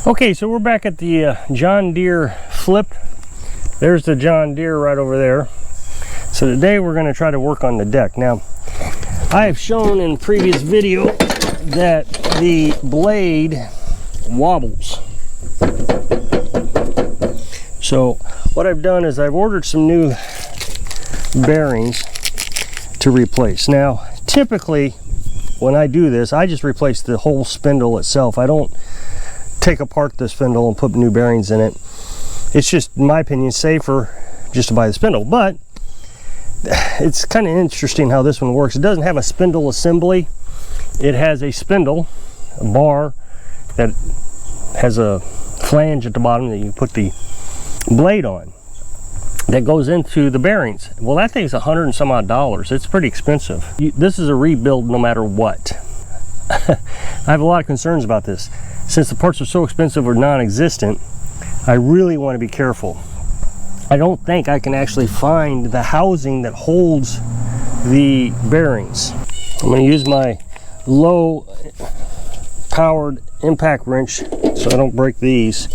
Okay, so we're back at the John Deere flip. There's the John Deere right over there. So today we're going to try to work on the deck. Now, I have shown in previous video that the blade wobbles. So what I've done is I've ordered some new bearings to replace. Now, typically when I do this, I just replace the whole spindle itself. I don't take apart the spindle and put new bearings in it. It's just, in my opinion, safer just to buy the spindle. But it's kind of interesting how this one works. It doesn't have a spindle assembly. It has a spindle, a bar that has a flange at the bottom that you put the blade on that goes into the bearings. Well, that thing's $100 and some odd. It's pretty expensive. This is a rebuild no matter what. I have a lot of concerns about this. Since the parts are so expensive or non-existent, I really want to be careful. I don't think I can actually find the housing that holds the bearings. I'm going to use my low powered impact wrench so I don't break these.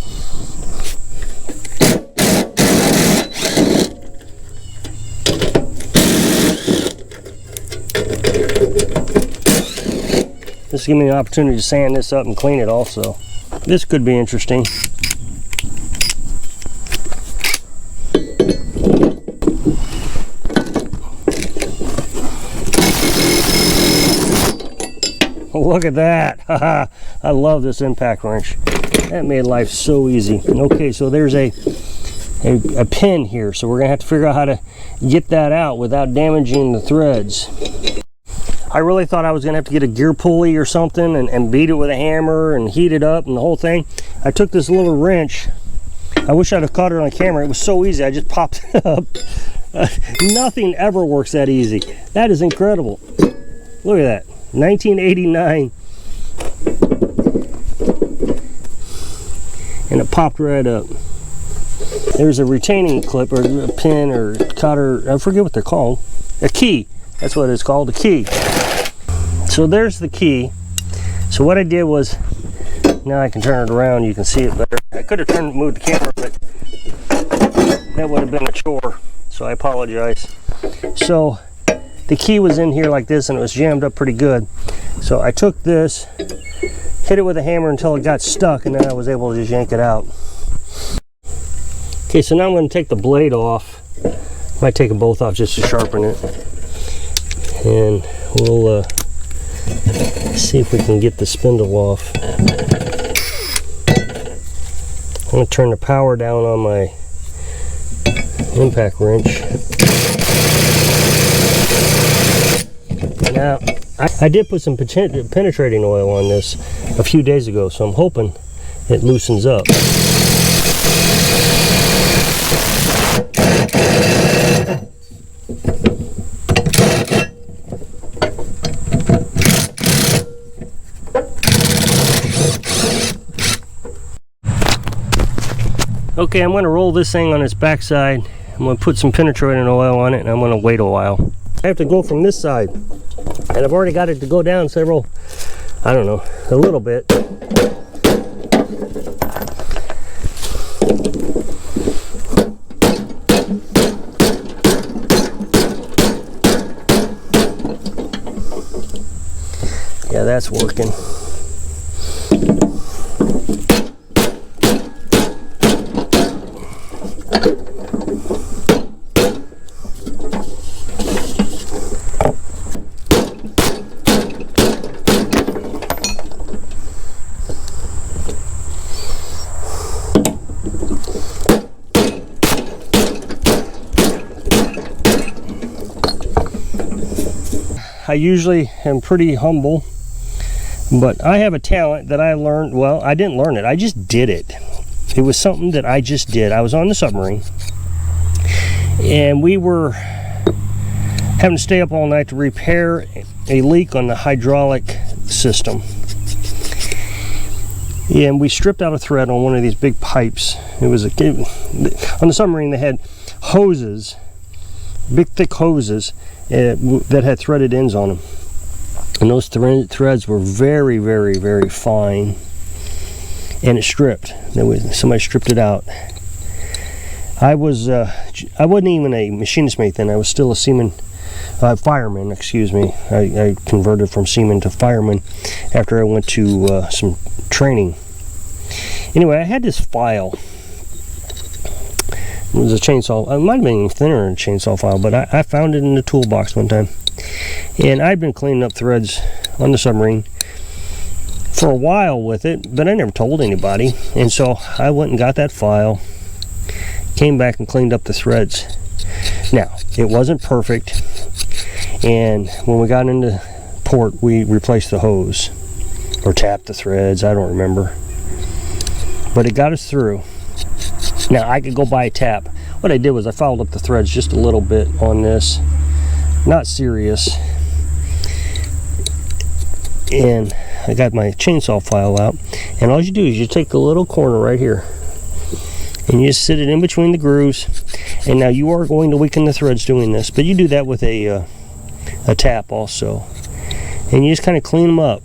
This will give me an opportunity to sand this up and clean it also. This could be interesting. Look at that. I love this impact wrench. That made life so easy. Okay, so there's a pin here, so we're gonna have to figure out how to get that out without damaging the threads. I really thought I was gonna have to get a gear pulley or something and beat it with a hammer and heat it up and the whole thing. I took this little wrench. I wish I'd have caught it on camera. It was so easy. I just popped it up. Nothing ever works that easy. That is incredible. Look at that. 1989. And it popped right up. There's a retaining clip or a pin or cutter. I forget what they're called. A key. That's what it's called, a key. So there's the key. So what I did was, now I can turn it around, you can see it better. I could have moved the camera, but that would have been a chore. So I apologize. So the key was in here like this and it was jammed up pretty good. So I took this, hit it with a hammer until it got stuck, and then I was able to just yank it out. Okay, so now I'm going to take the blade off. Might take them both off just to sharpen it. And we'll see if we can get the spindle off. I'm going to turn the power down on my impact wrench. Now, I did put some penetrating oil on this a few days ago, so I'm hoping it loosens up. Okay, I'm going to roll this thing on its backside. I'm going to put some penetrating oil on it, and I'm going to wait a while. I have to go from this side, and I've already got it to go down several, I don't know, a little bit. Yeah, that's working. I usually am pretty humble, but I have a talent that I learned. Well, I didn't learn it, I just did it. It was something that I just did. I was on the submarine and we were having to stay up all night to repair a leak on the hydraulic system. And we stripped out a thread on one of these big pipes. It was on the submarine they had hoses, big thick hoses that had threaded ends on them, and those threads were very, very, very fine. and it stripped. Somebody stripped it out. I wasn't even a machinist mate then. I was still a fireman, excuse me. I converted from seaman to fireman after I went to some training. Anyway, I had this file. It was a chainsaw. It might have been even thinner than a chainsaw file, but I found it in the toolbox one time. And I'd been cleaning up threads on the submarine for a while with it, but I never told anybody. And so I went and got that file, came back and cleaned up the threads. Now, it wasn't perfect, and when we got into port, we replaced the hose or tapped the threads, I don't remember, but it got us through. Now I could go buy a tap. What I did was I fouled up the threads just a little bit on this, not serious, and I got my chainsaw file out, and all you do is you take the little corner right here and you just sit it in between the grooves. And now you are going to weaken the threads doing this, but you do that with a tap also, and you just kind of clean them up.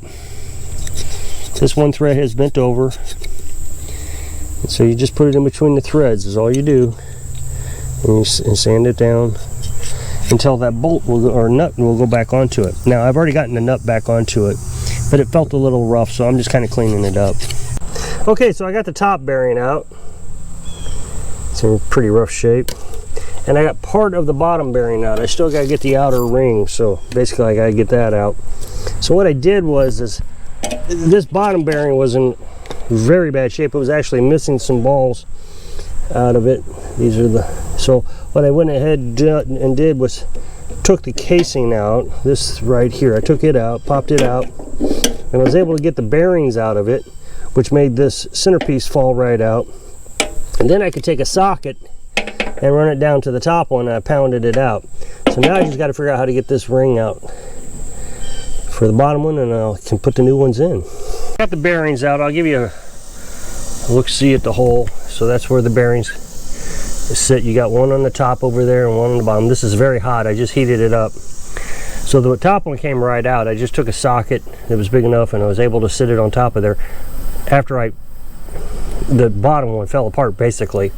This one thread has bent over, and so you just put it in between the threads is all you do, and sand it down until that bolt or nut will go back onto it. Now I've already gotten the nut back onto it, but it felt a little rough, so I'm just kind of cleaning it up. Okay, so I got the top bearing out. It's in pretty rough shape, and I got part of the bottom bearing out. I still got to get the outer ring, so basically I got to get that out. So what I did was this bottom bearing was in very bad shape. It was actually missing some balls out of it. These are so what I went ahead and did was took the casing out, this right here. I took it out, popped it out, and I was able to get the bearings out of it, which made this centerpiece fall right out. And then I could take a socket and run it down to the top one, and I pounded it out. So now I just got to figure out how to get this ring out for the bottom one, and I can put the new ones in. Got the bearings out. I'll give you a look-see at the hole. So that's where the bearings sit. You got one on the top over there and one on the bottom. This is very hot. I just heated it up. So the top one came right out. I just took a socket that was big enough, and I was able to sit it on top of there. After the bottom one fell apart basically,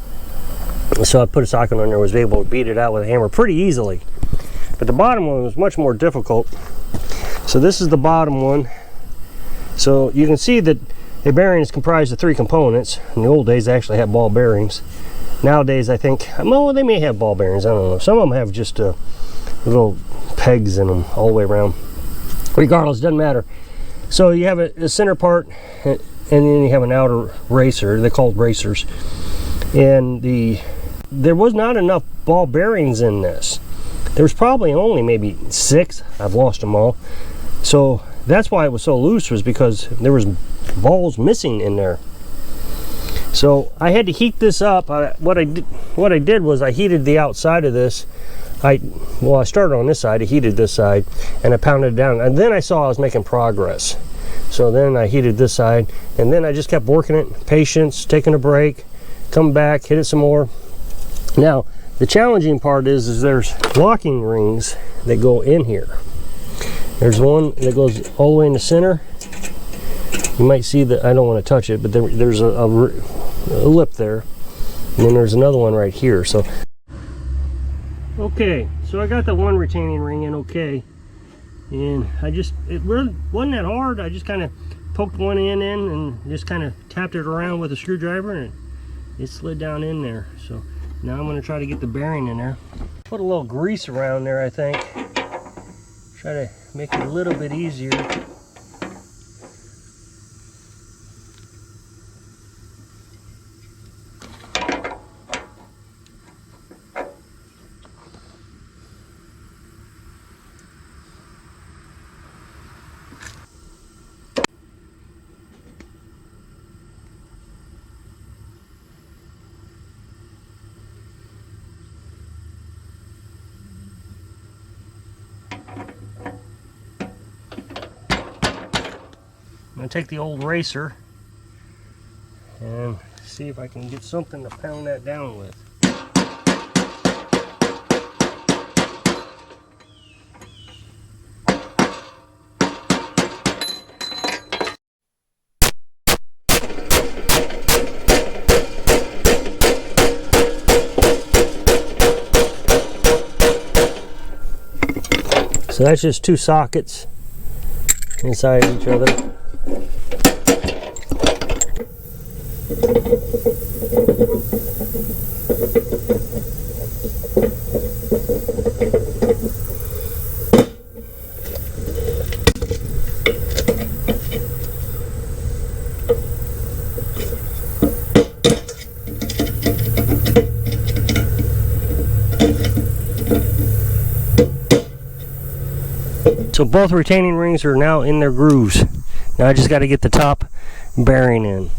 so I put a socket on there, was able to beat it out with a hammer pretty easily. But the bottom one was much more difficult. So this is the bottom one. So you can see that a bearing is comprised of 3 components. In the old days they actually had ball bearings. Nowadays I think, well, they may have ball bearings, I don't know. Some of them have just little pegs in them all the way around. Regardless, it doesn't matter. So you have a center part, and then you have an outer racer. They're called racers. And there was not enough ball bearings in this. There was probably only maybe 6. I've lost them all. So that's why it was so loose, was because there was balls missing in there. So I had to heat this up. What I did was I heated the outside of this. I started on this side, I heated this side, and I pounded it down. And then I saw I was making progress. So then I heated this side, and then I just kept working it, patience, taking a break, come back, hit it some more. Now, the challenging part is there's locking rings that go in here. There's one that goes all the way in the center. You might see that, I don't want to touch it, but there's a lip there. And then there's another one right here. So, okay, so I got the one retaining ring in okay. And it really wasn't that hard. I just kind of poked one in and just kind of tapped it around with a screwdriver, and it slid down in there. So now I'm going to try to get the bearing in there. Put a little grease around there, I think. Try to make it a little bit easier. I'm going to take the old racer and see if I can get something to pound that down with. So that's just two sockets inside each other. So both retaining rings are now in their grooves. Now I just got to get the top bearing in.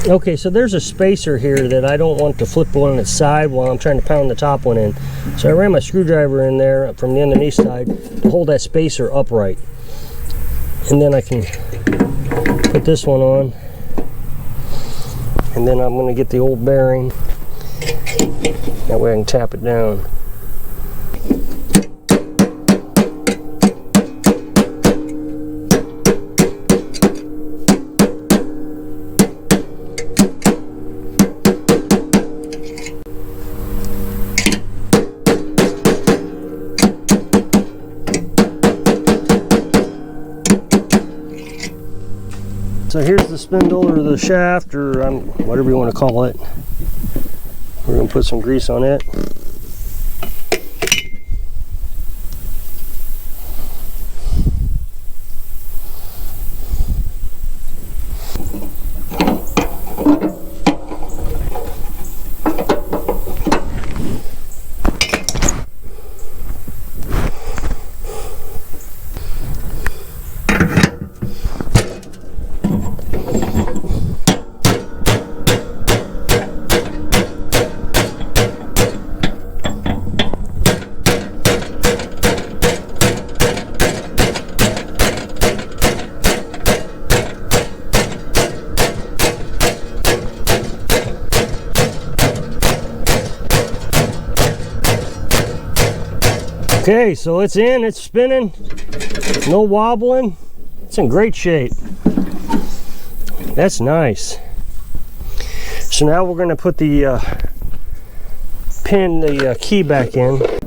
Okay, so there's a spacer here that I don't want to flip one on its side while I'm trying to pound the top one in. So I ran my screwdriver in there from the underneath side to hold that spacer upright. And then I can put this one on. And then I'm going to get the old bearing. That way I can tap it down. So here's the spindle or the shaft or whatever you want to call it. We're going to put some grease on it. Okay, so it's in, it's spinning, no wobbling, it's in great shape. That's nice. So now we're going to put the key back in.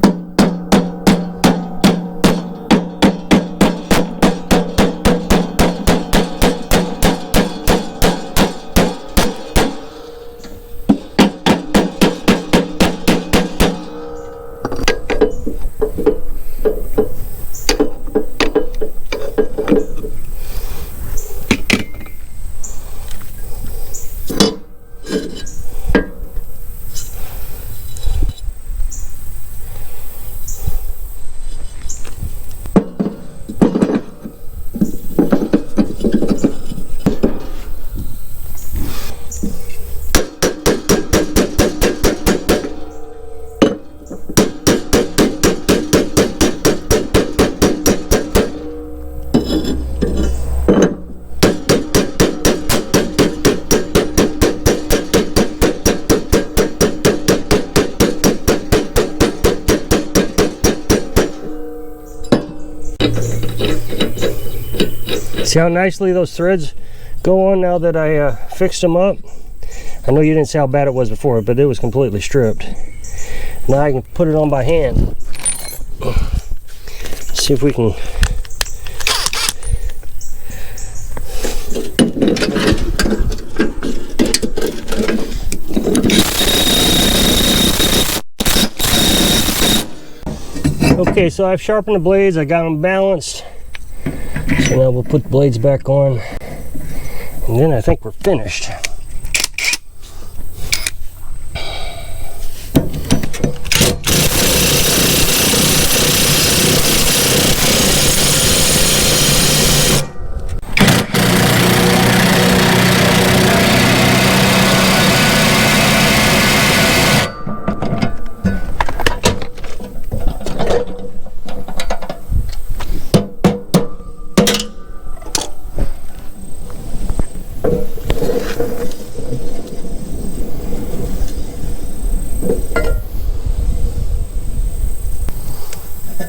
See how nicely those threads go on now that I fixed them up? I know you didn't see how bad it was before, but it was completely stripped. Now I can put it on by hand. See if we can. Okay, so I've sharpened the blades, I got them balanced. So now we'll put the blades back on, and then I think we're finished.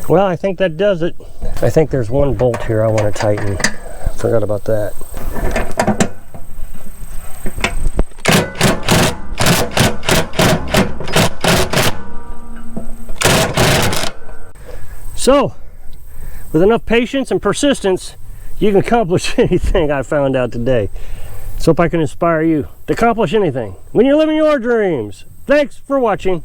Well, I think that does it. I think there's one bolt here I want to tighten. Forgot about that. So, with enough patience and persistence, you can accomplish anything I found out today. So hope I can inspire you to accomplish anything when you're living your dreams. Thanks for watching.